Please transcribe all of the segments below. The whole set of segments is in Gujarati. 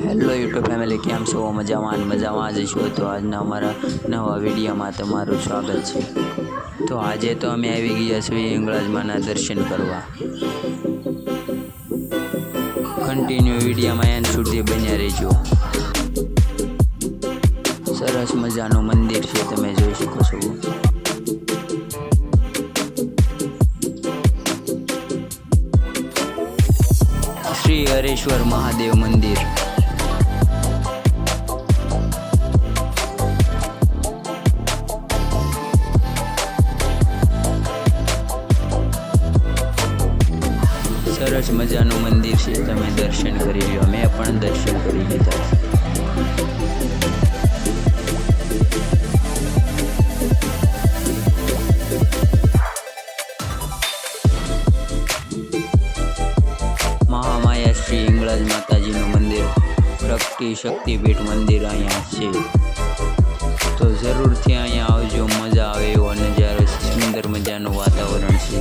હેલો યુટ્યુબ ફેમિલી, કેમ છો? મજામાં જ છો? તો આજના અમારા નવા વિડીયોમાં તમારું સ્વાગત છે. તો આજે તો અમે આવી ગયા છીએ હિંગળાજમાના દર્શન કરવા. કન્ટિન્યુ વિડીયોમાં એન્ડ સુધી બન્યા રહેજો. સરસ મજાનું મંદિર છે, તમે જોઈ શકો છો. શ્રી હરેશ્વર મહાદેવ મંદિર. સરસ મજાનું મંદિર છે, તમે દર્શન કરી લો. મેં પણ દર્શન કરી લીધા. મહામાયા શ્રી હિંગળાજ માતાજીનું મંદિર, પ્રગતિ શક્તિપીઠ મંદિર અહીંયા છે. તો જરૂરથી અહીંયા આવજો, મજા આવે એવો નજારો, સુંદર મજાનું વાતાવરણ છે.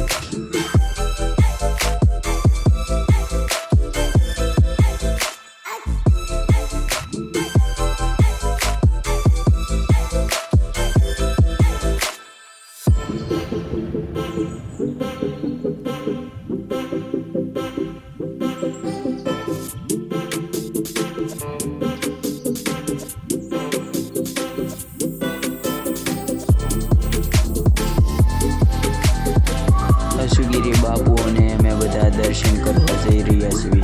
સુગીરી બાપુ અને અમે બધા દર્શન કરવા જઈ રહ્યા છીએ.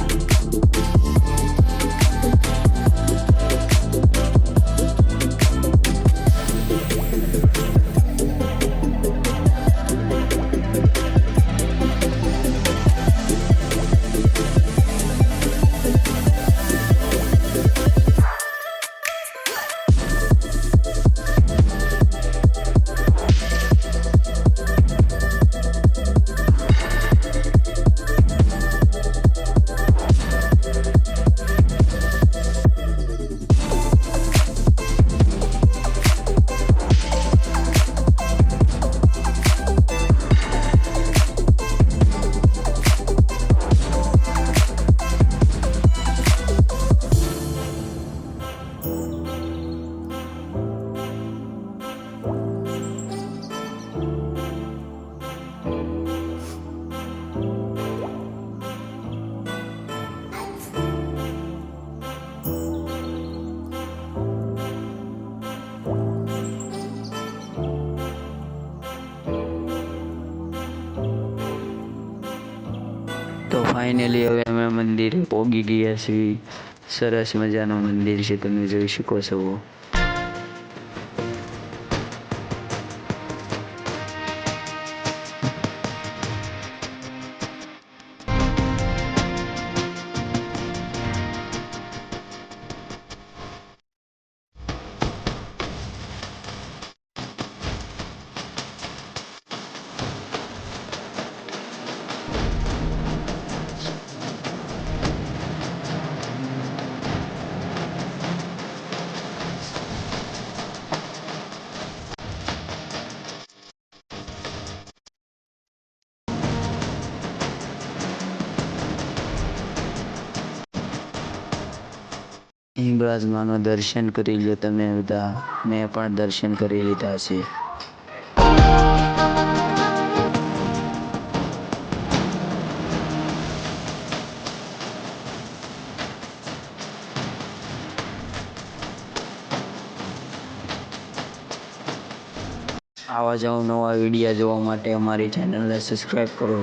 તો ફાઇનલી હવે અમે મંદિરે પહોંચી ગયા છીએ. સરસ મજાનું મંદિર છે, તમે જોઈ શકો છો. હિંગળાજમાનું દર્શન કરી લો તમે બધા. મેં પણ દર્શન કરી લીધા છે. આવા જ નવા વિડીયો જોવા માટે અમારી ચેનલને સબસ્ક્રાઈબ કરો.